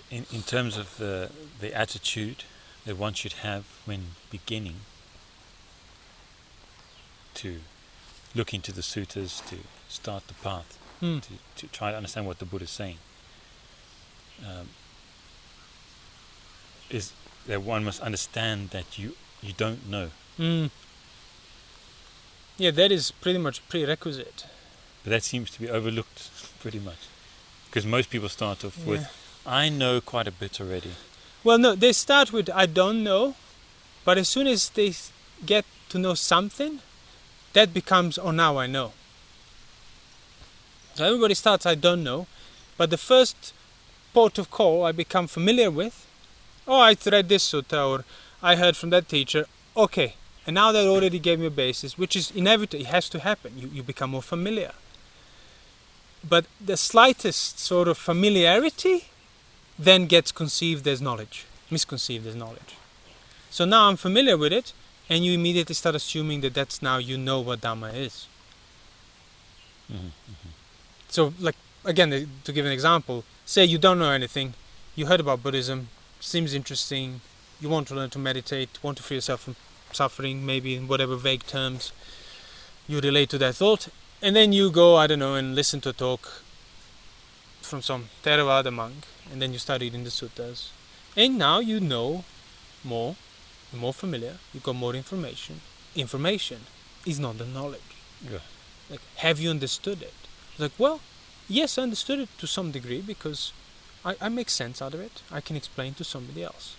in terms of the attitude that one should have when beginning to look into the suttas, to start the path, to try to understand what the Buddha is saying, is that one must understand that you don't know. Yeah, that is pretty much prerequisite. But that seems to be overlooked pretty much. Because most people start off with, I know quite a bit already. Well, no, they start with, I don't know, but as soon as they get to know something, that becomes, oh, now I know. So everybody starts, I don't know, but the first port of call I become familiar with, oh, I read this sutta, or I heard from that teacher, okay, and now that already gave me a basis, which is inevitable, it has to happen, you become more familiar. But the slightest sort of familiarity then gets conceived as knowledge, misconceived as knowledge. So now I'm familiar with it, and you immediately start assuming that that's now you know what Dhamma is. So, like, again, to give an example, say you don't know anything, you heard about Buddhism, seems interesting, you want to learn to meditate, want to free yourself from suffering, maybe in whatever vague terms you relate to that thought, and then you go, I don't know, and listen to a talk from some Theravada monk, and then you start reading the suttas, and now you know more, you're more familiar, you got more information. Information is not the knowledge. Yeah. Like, have you understood it? Like, well, yes, I understood it to some degree because I make sense out of it. I can explain to somebody else.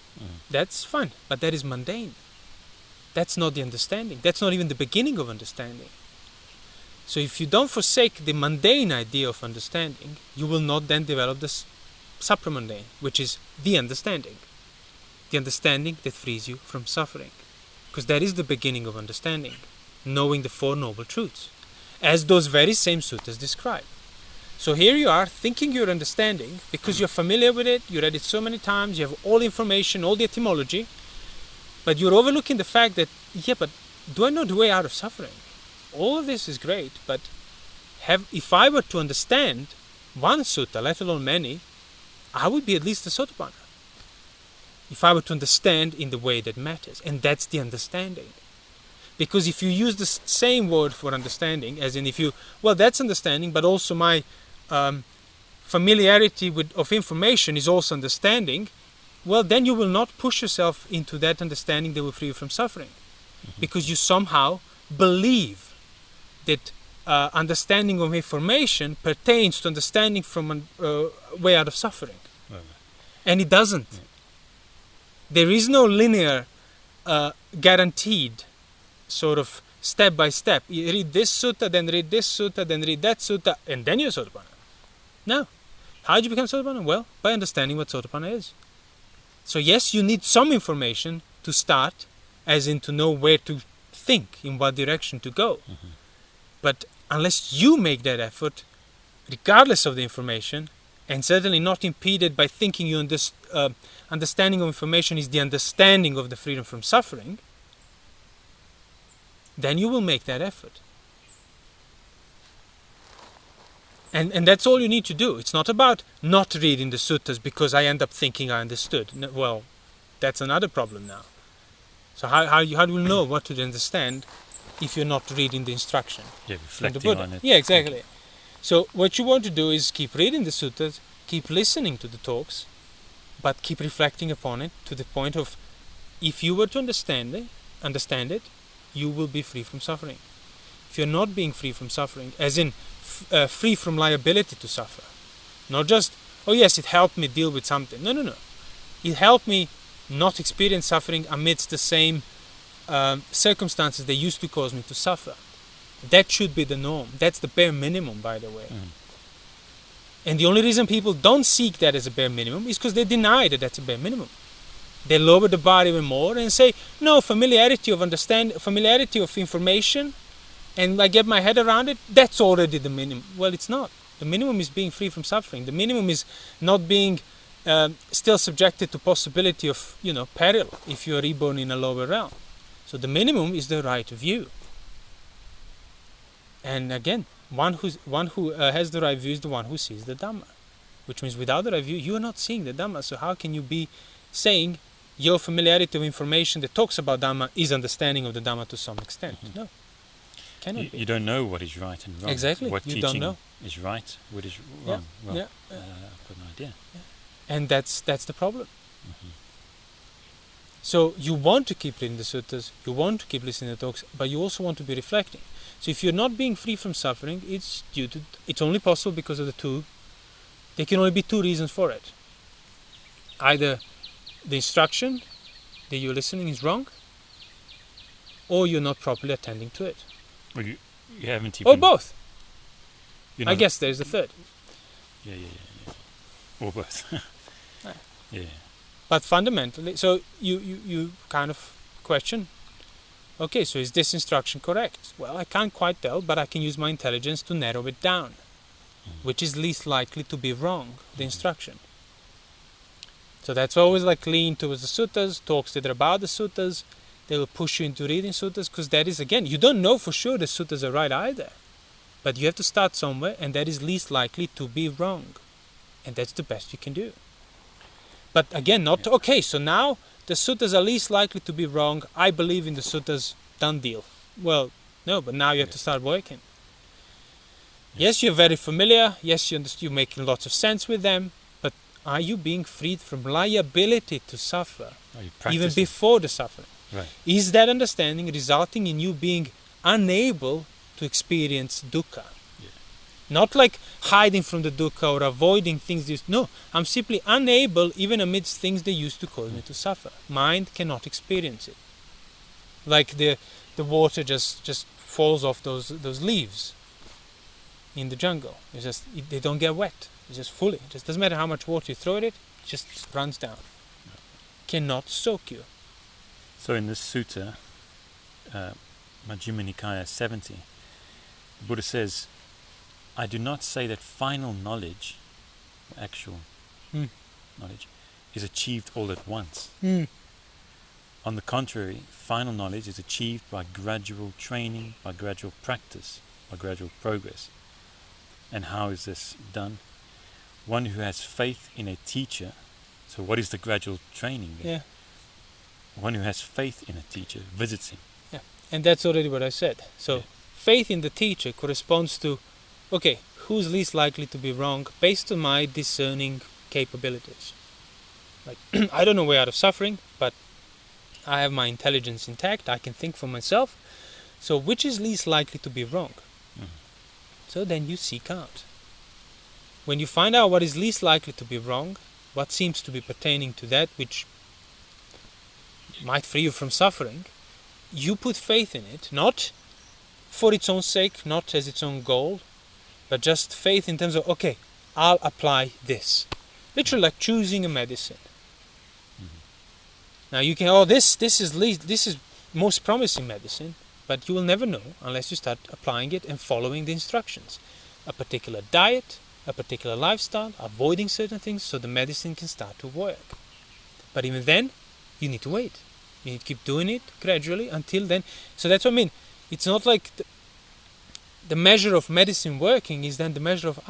That's fine, but that is mundane. That's not the understanding. That's not even the beginning of understanding. So if you don't forsake the mundane idea of understanding, you will not then develop this supramundane, which is the understanding. The understanding that frees you from suffering. Because that is the beginning of understanding. Knowing the Four Noble Truths. As those very same suttas describe. So here you are, thinking you're understanding, because you're familiar with it, you read it so many times, you have all the information, all the etymology, but you're overlooking the fact that, yeah, but do I know the way out of suffering? All of this is great, but if I were to understand one sutta, let alone many, I would be at least a Sotapanna. If I were to understand in the way that matters, and that's the understanding. Because if you use the same word for understanding, as in if you, well, that's understanding, but also my familiarity of information is also understanding, well, then you will not push yourself into that understanding that will free you from suffering. Because you somehow believe that understanding of information pertains to understanding from a way out of suffering. And it doesn't. There is no linear, guaranteed sort of step by step. You read this sutta, then read this sutta, then read that sutta, and then you're Sotapanna. No. How do you become Sotapanna? Well, by understanding what Sotapanna is. So yes, you need some information to start, as in to know where to think, in what direction to go. But unless you make that effort, regardless of the information, and certainly not impeded by thinking you understanding of information is the understanding of the freedom from suffering, then you will make that effort. And that's all you need to do. It's not about not reading the suttas because I end up thinking I understood. No, well, that's another problem now. So how do you know what to understand if you're not reading the instruction? Yeah, from the reflecting Buddha? on it. Yeah, exactly. So what you want to do is keep reading the suttas, keep listening to the talks, but keep reflecting upon it to the point of, if you were to understand it, you will be free from suffering. If you're not being free from suffering, as in free from liability to suffer, not just, oh yes, it helped me deal with something. No. It helped me not experience suffering amidst the same circumstances that used to cause me to suffer. That should be the norm. That's the bare minimum, by the way. And the only reason people don't seek that as a bare minimum is because they deny that that's a bare minimum. They lower the bar even more and say, no, familiarity of information, and I get my head around it, that's already the minimum. Well, it's not. The minimum is being free from suffering. The minimum is not being still subjected to possibility of, peril if you are reborn in a lower realm. So the minimum is the right view. And again, one who has the right view is the one who sees the Dhamma. which means without the right view, you are not seeing the Dhamma. So how can you be saying your familiarity of information that talks about Dhamma is understanding of the Dhamma to some extent? No, cannot be. You don't know what is right and wrong. Exactly, What you teaching don't know. is right, what is wrong. Well, I've got no idea. And that's the problem. Mm-hmm. So you want to keep reading the suttas, you want to keep listening to talks, but you also want to be reflecting. So if you're not being free from suffering, it's only possible because of there can only be two reasons for it. Either the instruction that you're listening is wrong, or you're not properly attending to it. Well, you haven't even... Or both. You're I not- guess there's the third. Yeah. Or both. Yeah. But fundamentally, so you kind of question, okay, so is this instruction correct? Well, I can't quite tell, but I can use my intelligence to narrow it down. Which is least likely to be wrong, the instruction. So that's always like lean towards the suttas, talks that are about the suttas. They will push you into reading suttas, because that is, again, you don't know for sure the suttas are right either. But you have to start somewhere, and that is least likely to be wrong. And that's the best you can do. But again, okay, so now the suttas are least likely to be wrong. I believe in the suttas, done deal. Well, no, but now you have to start working. Yes, you're very familiar. Yes, you're making lots of sense with them. But are you being freed from liability to suffer? Are you Even practicing? before the suffering? Right. Is that understanding resulting in you being unable to experience dukkha? Yeah. Not like hiding from the dukkha or avoiding things. No, I'm simply unable, even amidst things that used to cause me to suffer. Mind cannot experience it. Like the water just falls off those leaves in the jungle. They don't get wet. It's just fully. It just doesn't matter how much water you throw at it. It just runs down. Cannot soak you. So in this sutta, Majjhima Nikaya 70, the Buddha says, I do not say that final knowledge, actual knowledge, is achieved all at once. On the contrary, final knowledge is achieved by gradual training, by gradual practice, by gradual progress. And how is this done? One who has faith in a teacher. So what is the gradual training there? Yeah. One who has faith in a teacher visits him. Yeah. And that's already what I said. So faith in the teacher corresponds to, okay, who's least likely to be wrong based on my discerning capabilities. Like, I don't know way out of suffering, but I have my intelligence intact. I can think for myself. So which is least likely to be wrong? So then you seek out. When you find out what is least likely to be wrong, what seems to be pertaining to that which might free you from suffering, you put faith in it, not for its own sake, not as its own goal, but just faith in terms of, okay, I'll apply this. Literally like choosing a medicine. Now you can, this is most promising medicine, but you will never know unless you start applying it and following the instructions. A particular diet, a particular lifestyle, avoiding certain things so the medicine can start to work. But even then, you need to wait. You need to keep doing it gradually until then. So that's what I mean. It's not like the measure of medicine working is then the measure of,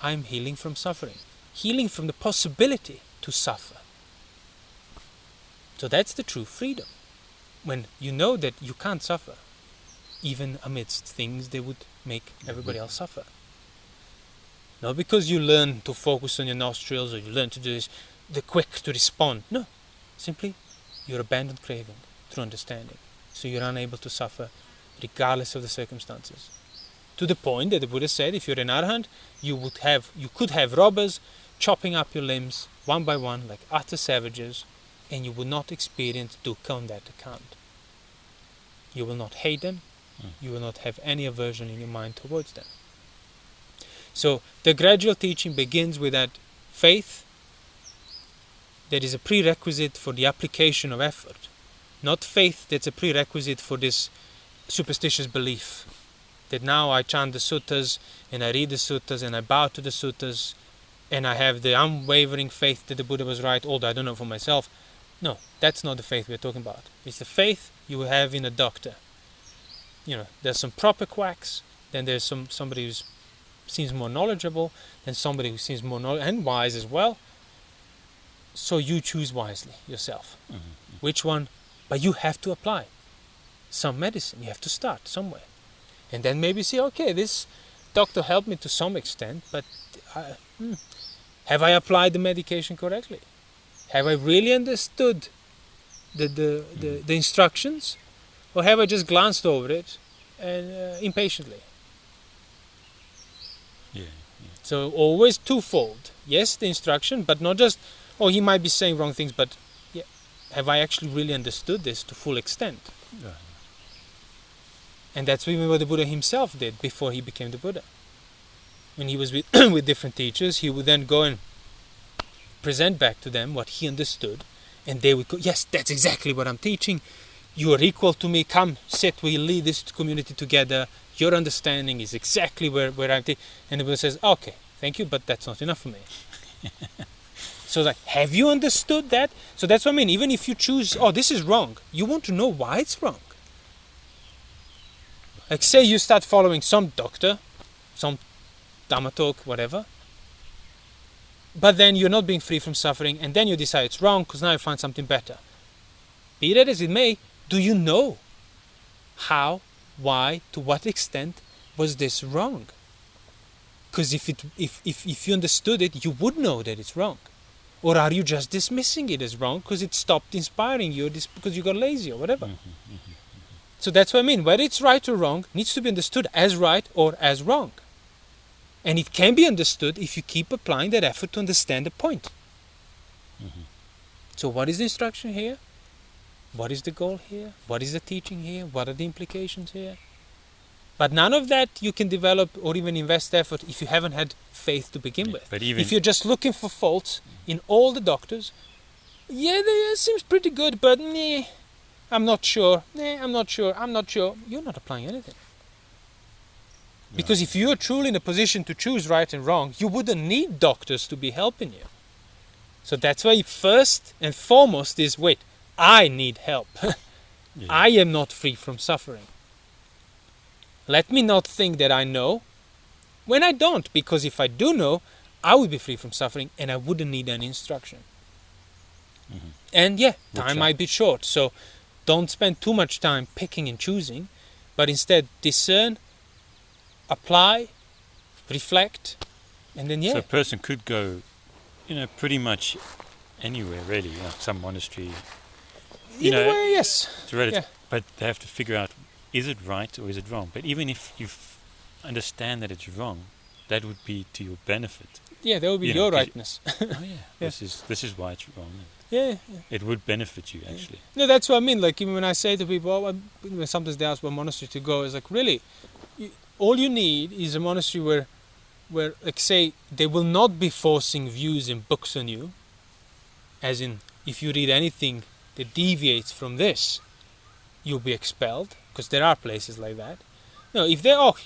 I'm healing from suffering. Healing from the possibility to suffer. So that's the true freedom. When you know that you can't suffer, even amidst things that would make everybody else suffer. Not because you learn to focus on your nostrils or you learn to do this, the quick to respond. No, simply you're abandoned craving through understanding. So you're unable to suffer regardless of the circumstances. To the point that the Buddha said, if you're an Arahant, you could have robbers chopping up your limbs one by one like utter savages, and you will not experience dukkha on that account. You will not hate them. You will not have any aversion in your mind towards them. So the gradual teaching begins with that faith that is a prerequisite for the application of effort. Not faith that's a prerequisite for this superstitious belief that now I chant the suttas and I read the suttas and I bow to the suttas and I have the unwavering faith that the Buddha was right, although I don't know for myself. No, that's not the faith we're talking about. It's the faith you have in a doctor. There's some proper quacks, then there's somebody who's seems more knowledgeable than somebody who seems more knowledgeable and wise as well. So you choose wisely yourself. Which one? But you have to apply some medicine. You have to start somewhere. And then maybe see, okay, this doctor helped me to some extent, but have I applied the medication correctly? Have I really understood the instructions? Or have I just glanced over it and impatiently? Yeah. So always twofold. Yes, the instruction, but not just, oh, he might be saying wrong things, but have I actually really understood this to full extent? Yeah. And that's even what the Buddha himself did before he became the Buddha. When he was with, with different teachers, he would then go and present back to them what he understood, and they would go, yes, that's exactly what I'm teaching. You are equal to me. Come, sit, we lead this community together. Your understanding is exactly where I'm teaching. And the Buddha says, okay, thank you, but that's not enough for me. So it's like, have you understood that? So that's what I mean. Even if you choose, oh, this is wrong, you want to know why it's wrong. Like, say you start following some doctor, some Dhamma talk, whatever, but then you're not being free from suffering, and then you decide it's wrong because now you find something better. Be that as it may, do you know how, why, to what extent was this wrong? Because if you understood it, you would know that it's wrong. Or are you just dismissing it as wrong because it stopped inspiring you, because you got lazy or whatever? So that's what I mean. Whether it's right or wrong needs to be understood as right or as wrong. And it can be understood if you keep applying that effort to understand the point. So what is the instruction here? What is the goal here? What is the teaching here? What are the implications here? But none of that you can develop or even invest effort if you haven't had faith to begin with. But even if you're just looking for faults in all the doctors, it seems pretty good, but I'm not sure. I'm not sure. You're not applying anything. Because if you're truly in a position to choose right and wrong, you wouldn't need doctors to be helping you. So that's why first and foremost is, wait, I need help. I am not free from suffering. Let me not think that I know when I don't, because if I do know, I would be free from suffering and I wouldn't need any instruction. And time might be short, so don't spend too much time picking and choosing, but instead discern, apply, reflect, and then So a person could go, pretty much anywhere really, some monastery. Anyway, yes. But they have to figure out, is it right or is it wrong? But even if you understand that it's wrong, that would be to your benefit. Yeah, that would be your rightness. This is why it's wrong. It would benefit you actually. No, that's what I mean. Like, even when I say to people, sometimes they ask what monastery to go, it's like, really, all you need is a monastery where, like, say, they will not be forcing views in books on you, as in, if you read anything that deviates from this, you'll be expelled, because there are places like that. No, if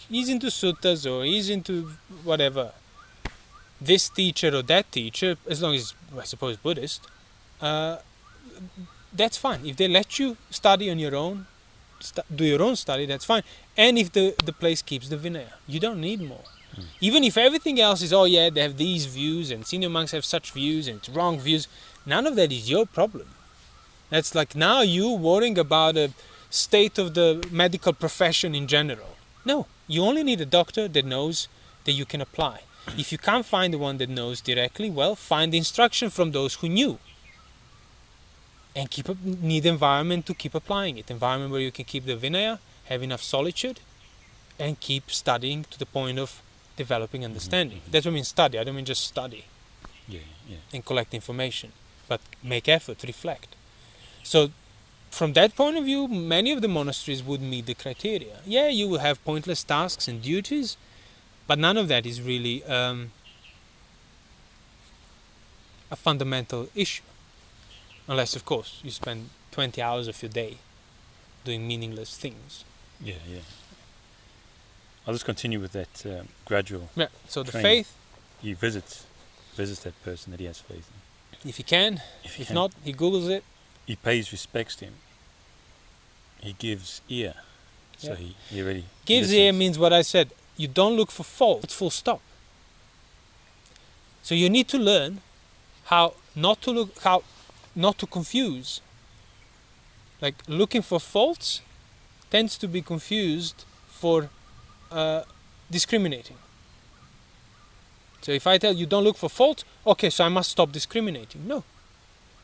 he's into suttas or he's into whatever, this teacher or that teacher, as long as, I suppose, Buddhist, that's fine. If they let you study on your own, do your own study, that's fine. And if the place keeps the Vinaya, you don't need more. Even if everything else is, they have these views and senior monks have such views and it's wrong views, none of that is your problem. That's like now you worrying about the state of the medical profession in general. No, you only need a doctor that knows that you can apply. If you can't find the one that knows directly, well, find the instruction from those who knew. And need environment to keep applying it. Environment where you can keep the Vinaya, have enough solitude, and keep studying to the point of developing understanding. That's what I mean study. I don't mean just study and collect information, but make effort, reflect. So from that point of view, many of the monasteries would meet the criteria. You will have pointless tasks and duties, but none of that is really a fundamental issue. Unless, of course, you spend 20 hours of your day doing meaningless things. I'll just continue with that gradual. So the training. faith. He visits that person that he has faith in. If he can. If not, he Googles it. He pays respects to him. He gives ear. So he really gives listens. ear means what I said. you don't look for faults, full stop. So you need to learn how not to confuse. Like looking for faults tends to be confused for discriminating. So if I tell you don't look for faults, okay, so I must stop discriminating. No.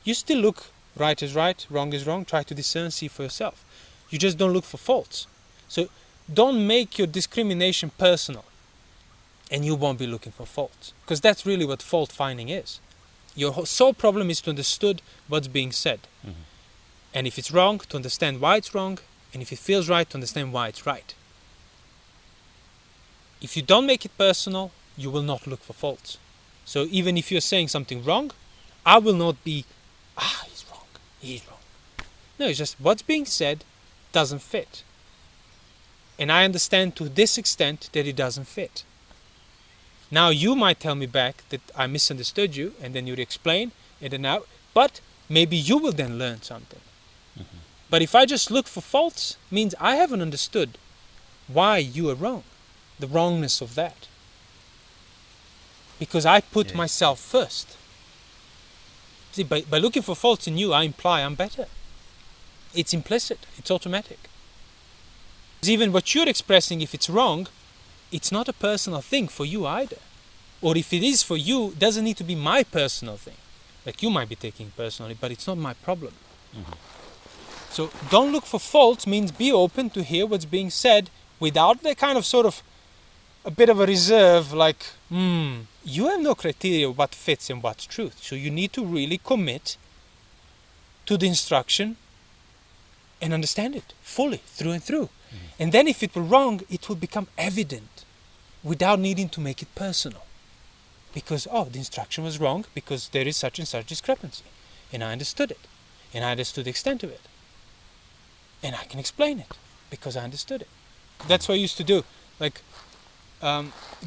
You still look, right is right, wrong is wrong, try to discern, see for yourself. You just don't look for faults. So don't make your discrimination personal, and you won't be looking for faults. Because that's really what fault finding is. Your sole problem is to understand what's being said. Mm-hmm. And if it's wrong, to understand why it's wrong, and if it feels right, to understand why it's right. If you don't make it personal, you will not look for faults. So even if you're saying something wrong, I will not be, he's wrong. No, it's just what's being said doesn't fit. And I understand to this extent that it doesn't fit. Now you might tell me back that I misunderstood you, and then you'd explain, and then now, but maybe you will then learn something. Mm-hmm. But if I just look for faults, means I haven't understood why you are wrong, the wrongness of that. Because I put myself first. See, by looking for faults in you, I imply I'm better. It's implicit, it's automatic. Even what you're expressing, if it's wrong, it's not a personal thing for you either. Or if it is for you, it doesn't need to be my personal thing. Like you might be taking it personally, but it's not my problem. Mm-hmm. So don't look for faults means be open to hear what's being said without the kind of sort of a bit of a reserve, like, you have no criteria of what fits and what's truth. So you need to really commit to the instruction and understand it fully, through and through. Mm-hmm. And then if it were wrong, it will become evident without needing to make it personal. Because, the instruction was wrong because there is such and such discrepancy. And I understood it. And I understood the extent of it. And I can explain it because I understood it. That's what I used to do. Like,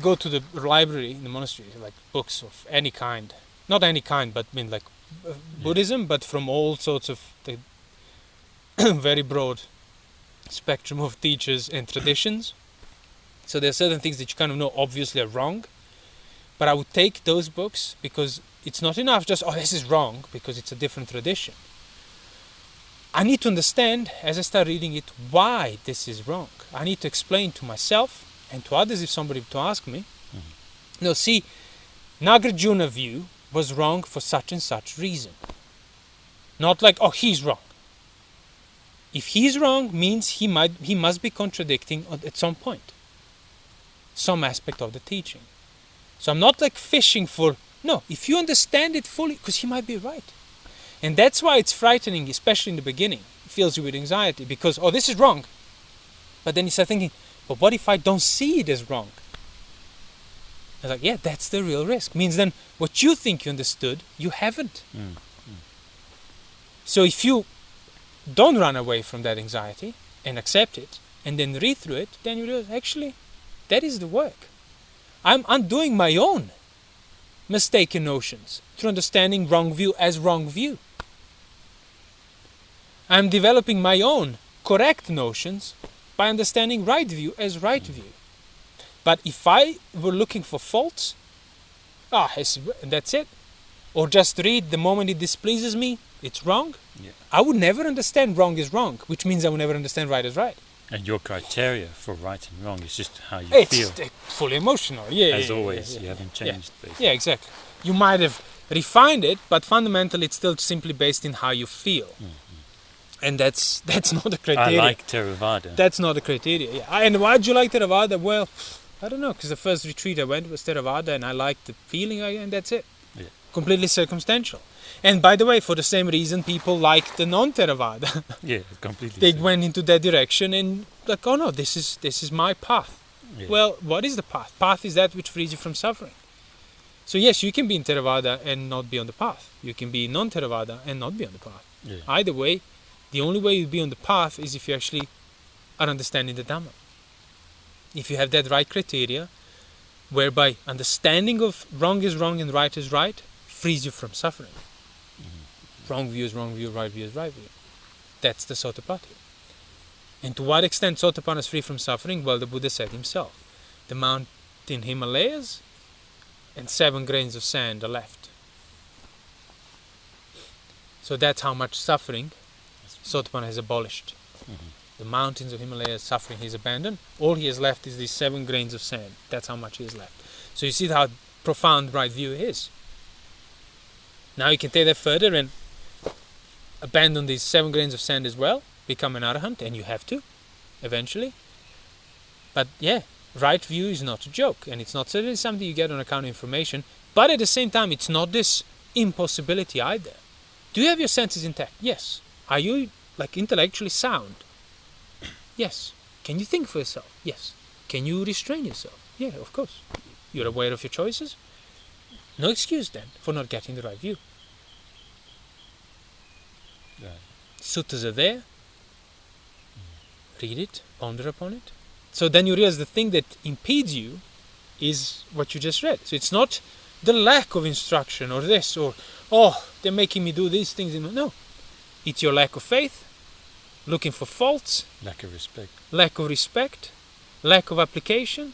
go to the library in the monastery, like books of any kind. Not any kind, but Buddhism, but from all sorts of the very broad spectrum of teachers and traditions. So there are certain things that you kind of know obviously are wrong. But I would take those books because it's not enough just, this is wrong, because it's a different tradition. I need to understand, as I start reading it, why this is wrong. I need to explain to myself and to others if somebody to ask me. Mm-hmm. No, see, Nagarjuna view was wrong for such and such reason. Not like, he's wrong. If he's wrong, means he must be contradicting at some point. Some aspect of the teaching. So I'm not like fishing for, no, if you understand it fully, because he might be right. And that's why it's frightening, especially in the beginning. It fills you with anxiety because, this is wrong. But then you start thinking, but what if I don't see it as wrong? I was like, that's the real risk. Means then what you think you understood, you haven't. So if you don't run away from that anxiety and accept it and then read through it, then you realize, actually, that is the work. I'm undoing my own mistaken notions through understanding wrong view as wrong view. I'm developing my own correct notions by understanding right view as right view. But if I were looking for faults, that's it. Or just read the moment it displeases me, it's wrong. Yeah. I would never understand wrong is wrong, which means I would never understand right is right. And your criteria for right and wrong is just how you feel. It's fully emotional. As always, you haven't changed. Basically. Yeah, exactly. You might have refined it, but fundamentally it's still simply based in how you feel. Mm-hmm. And that's not a criteria. I like Theravada. That's not a criteria. Yeah. And why do you like Theravada? Well, I don't know, because the first retreat I went was Theravada and I liked the feeling, and that's it. Yeah. Completely circumstantial. And by the way, for the same reason, people like the non-Theravada. Yeah, completely. They went into that direction and like, this is my path. Yeah. Well, what is the path? Path is that which frees you from suffering. So yes, you can be in Theravada and not be on the path. You can be in non-Theravada and not be on the path. Yeah. Either way, the only way you'll be on the path is if you actually are understanding the Dhamma. If you have that right criteria, whereby understanding of wrong is wrong and right is right, frees you from suffering. Mm-hmm. Wrong view is wrong view, right view is right view. That's the Sotapanna. And to what extent Sotapanna is free from suffering? Well, the Buddha said himself, the mountain Himalayas, and 7 grains of sand are left. So that's how much suffering Sotapanna has abolished. The mountains of Himalayas, suffering he's abandoned. All he has left is these 7 grains of sand. That's how much he has left. So you see how profound right view is. Now you can take that further and abandon these 7 grains of sand as well, become an arahant, and you have to, eventually. But yeah, right view is not a joke, and it's not certainly something you get on account of information, but at the same time, it's not this impossibility either. Do you have your senses intact? Yes. Are you intellectually sound? Yes. Can you think for yourself? Yes. Can you restrain yourself? Yeah, of course. You're aware of your choices? No excuse then for not getting the right view. Right. Suttas are there. Read it, ponder upon it. So then you realize the thing that impedes you is what you just read. So it's not the lack of instruction or this or, they're making me do these things. No. It's your lack of faith, looking for faults, Lack of respect. Lack of application.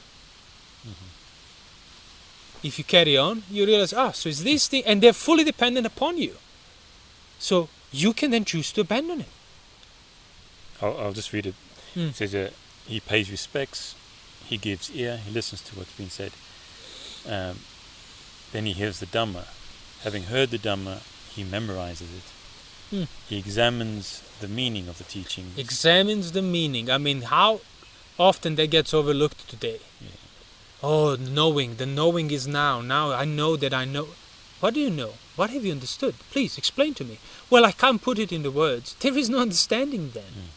If you carry on, you realize, so it's this thing, and they're fully dependent upon you. So you can then choose to abandon it. I'll just read it. It says, he pays respects, he gives ear, he listens to what's been said. Then he hears the Dhamma. Having heard the Dhamma, he memorizes it. He examines the meaning of the teaching. Examines the meaning. I mean, how often that gets overlooked today. Yeah. Oh, knowing. The knowing is now. Now I know that I know. What do you know? What have you understood? Please explain to me. Well, I can't put it into words. There is no understanding then.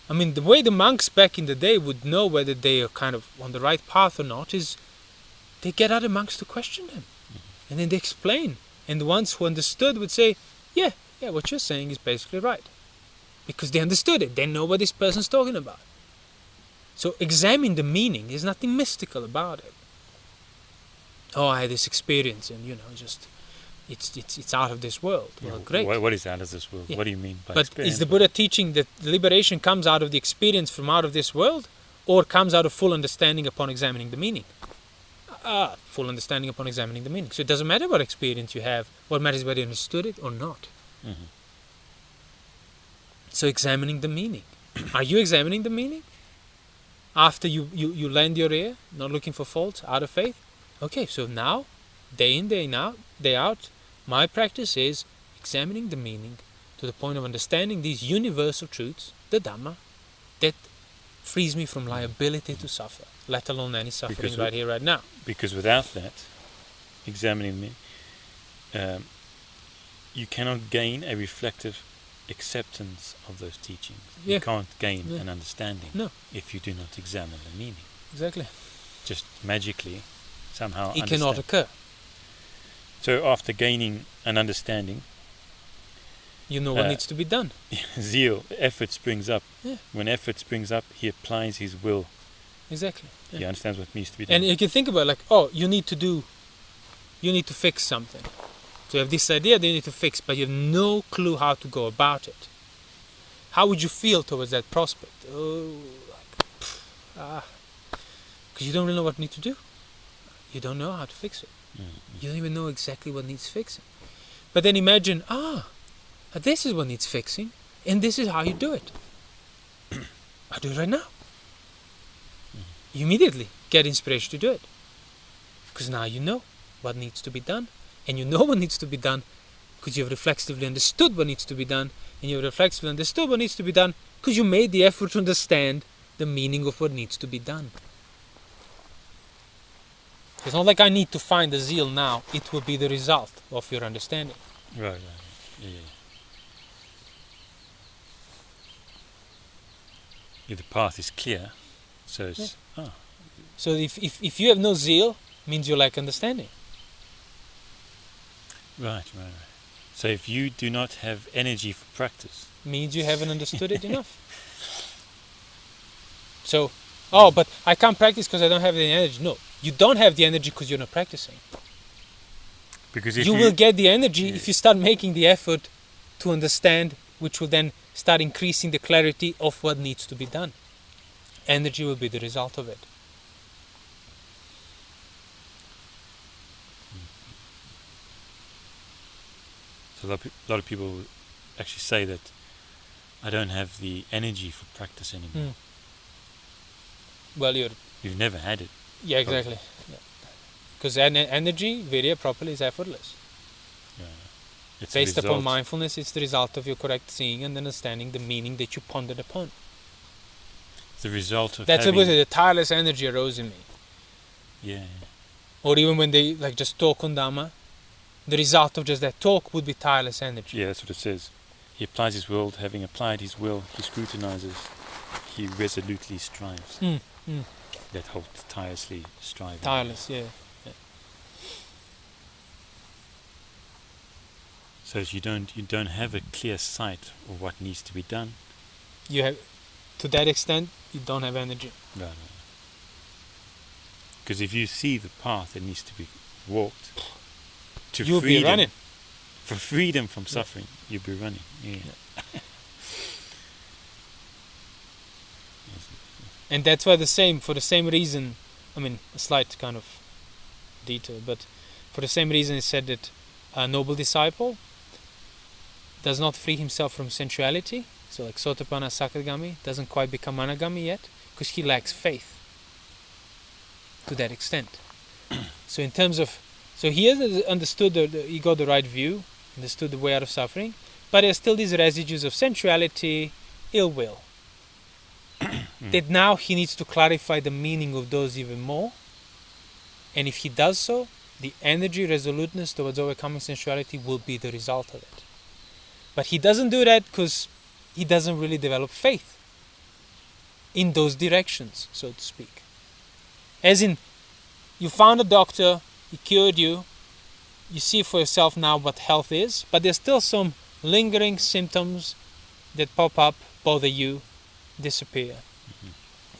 I mean, the way the monks back in the day would know whether they are kind of on the right path or not is they get other monks to question them. And then they explain. And the ones who understood would say, yeah, what you're saying is basically right. Because they understood it. They know what this person's talking about. So examine the meaning. There's nothing mystical about it. I had this experience and, just, it's out of this world. Well, great. What is out of this world? Yeah. What do you mean by But experience? is the Buddha teaching that liberation comes out of the experience from out of this world, or comes out of full understanding upon examining the meaning? Full understanding upon examining the meaning. So it doesn't matter what experience you have. What matters is whether you understood it or not. So examining the meaning. Are you examining the meaning? After you lend your ear, not looking for faults, out of faith? Okay, so now, day in, day out, my practice is examining the meaning to the point of understanding these universal truths, the Dhamma, that frees me from liability to suffer, let alone any suffering right here, right now. Because without that, examining me, you cannot gain a reflective acceptance of those teachings. Yeah. You can't gain an understanding if you do not examine the meaning. Exactly. Just magically, somehow it cannot occur. So after gaining an understanding, you know what needs to be done. Zeal, effort springs up. Yeah. When effort springs up, he applies his will. Exactly. He understands what needs to be done. And you can think about it you need to fix something. So you have this idea that you need to fix, but you have no clue how to go about it. How would you feel towards that prospect? Because you don't really know what you need to do. You don't know how to fix it. You don't even know exactly what needs fixing. But then imagine, this is what needs fixing, and this is how you do it. I do it right now. You immediately get inspiration to do it. Because now you know what needs to be done, and you know what needs to be done because you've reflexively understood what needs to be done, and you've reflexively understood what needs to be done because you made the effort to understand the meaning of what needs to be done. It's not like I need to find the zeal now. It will be the result of your understanding. Right. Yeah. The path is clear, so it's... So if you have no zeal, means you lack understanding. Right. So if you do not have energy for practice... means you haven't understood it enough. So, but I can't practice because I don't have the energy. No, you don't have the energy because you're not practicing. Because if you will get the energy if you start making the effort to understand, which will then start increasing the clarity of what needs to be done. Energy will be the result of it. So a lot of people actually say that I don't have the energy for practice anymore. Well, You've never had it. yeah, exactly. Because energy, virya properly, is effortless. Yeah. It's Based upon mindfulness, it's the result of your correct seeing and understanding the meaning that you pondered upon. The result of That's having... what the tireless energy arose in me. Yeah. Or even when they just talk on Dhamma, the result of just that talk would be tireless energy. Yeah, that's what it says. He applies his will. Having applied his will, he scrutinizes. He resolutely strives. That whole tirelessly striving. Tireless, yeah. So you don't have a clear sight of what needs to be done. You have, to that extent, you don't have energy. No. Because if you see the path that needs to be walked to You'll freedom, be running. for freedom from suffering, you'll be running. Yeah. And that's why for the same reason, I mean, a slight kind of detour, but for the same reason it said that a noble disciple does not free himself from sensuality. So like Sotapanna Sakadagami doesn't quite become Anagami yet, because he lacks faith to that extent. So in terms of, so he has understood, he got the right view, understood the way out of suffering, but there's still these residues of sensuality, ill will. That now he needs to clarify the meaning of those even more. And if he does so, the energy, resoluteness towards overcoming sensuality will be the result of it. But he doesn't do that because he doesn't really develop faith in those directions, so to speak. As in, you found a doctor, he cured you, you see for yourself now what health is, but there's still some lingering symptoms that pop up, bother you, disappear.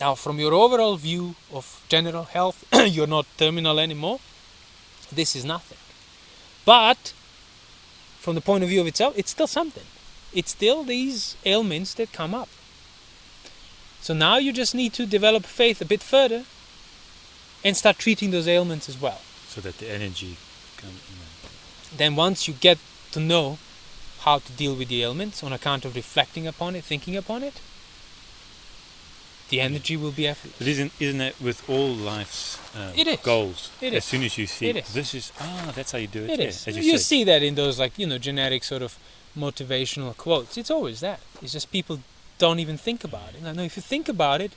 Now, from your overall view of general health, you're not terminal anymore. This is nothing. But from the point of view of itself, it's still something. It's still these ailments that come up. So now you just need to develop faith a bit further and start treating those ailments as well. So that the energy can... Then once you get to know how to deal with the ailments on account of reflecting upon it, thinking upon it, the energy will be effortless. But isn't that with all life's goals? It as is. soon as you see this is that's how you do it. It yeah, is. as You see that in those generic sort of motivational quotes. It's always that. It's just people don't even think about it. No, if you think about it,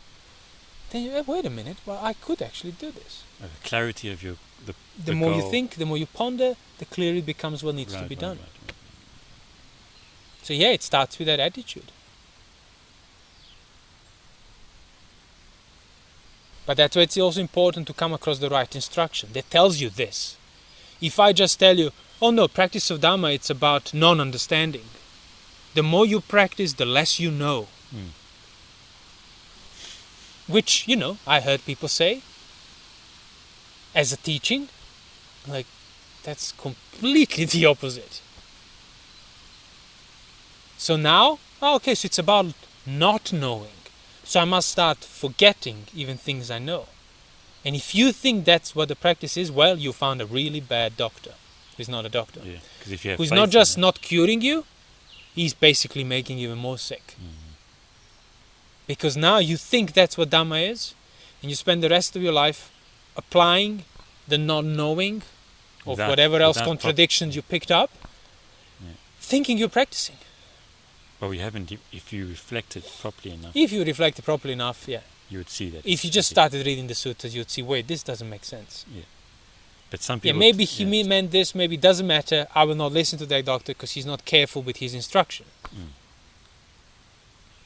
then you wait a minute. Well, I could actually do this. The clarity of the more goal. you think, the more you ponder, the clearer it becomes what needs to be done. Right. So yeah, it starts with that attitude. But that's why it's also important to come across the right instruction that tells you this. If I just tell you, oh no, practice of Dhamma, it's about non-understanding. The more you practice, the less you know. Which, I heard people say, as a teaching, that's completely the opposite. So now, so it's about not knowing. So I must start forgetting even things I know. And if you think that's what the practice is, well, you found a really bad doctor who's not a doctor. Yeah, 'cause if you have who's faith not just in not curing you, he's basically making you even more sick. Because now you think that's what Dhamma is, and you spend the rest of your life applying the non-knowing of whatever else contradictions you picked up, thinking you're practicing. Well, you haven't. If you reflected properly enough. If you reflected properly enough, yeah. You would see that. If you just started reading the suttas, you'd see, wait, this doesn't make sense. Yeah. But some people... maybe he meant this, maybe it doesn't matter. I will not listen to that doctor because he's not careful with his instruction.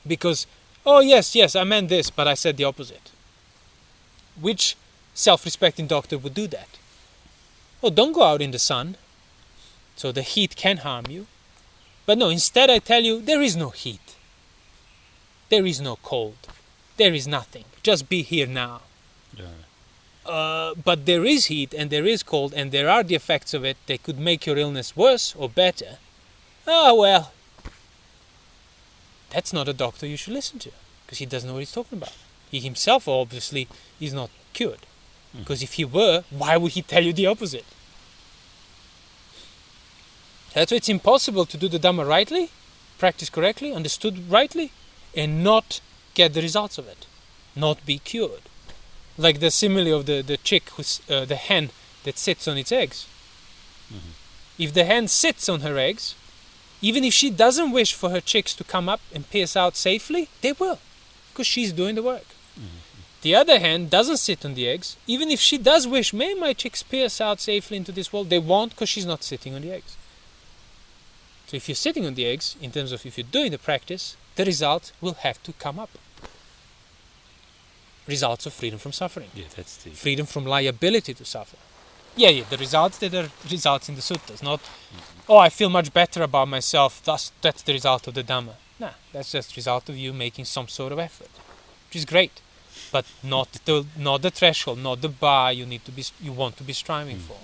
Because, yes, I meant this, but I said the opposite. Which self-respecting doctor would do that? Oh, don't go out in the sun, so the heat can harm you. But no, instead I tell you, there is no heat. There is no cold. There is nothing. Just be here now. Yeah. But there is heat and there is cold and there are the effects of it that could make your illness worse or better. Well, that's not a doctor you should listen to because he doesn't know what he's talking about. He himself obviously is not cured. Because if he were, why would he tell you the opposite? That's why it's impossible to do the Dhamma rightly, practice correctly, understood rightly, and not get the results of it, not be cured. Like the simile of the chick, the hen that sits on its eggs. Mm-hmm. If the hen sits on her eggs, even if she doesn't wish for her chicks to come up and pierce out safely, they will, because she's doing the work. Mm-hmm. The other hen doesn't sit on the eggs. Even if she does wish, may my chicks pierce out safely into this world, they won't, because she's not sitting on the eggs. So if you're sitting on the eggs, in terms of if you're doing the practice, the result will have to come up. Results of freedom from suffering. Yeah, that's the Freedom from liability to suffer. Yeah, the results that are results in the suttas, not, oh, I feel much better about myself, thus that's the result of the Dhamma. Nah, that's just the result of you making some sort of effort, which is great, but not the threshold, not the bar you want to be striving for.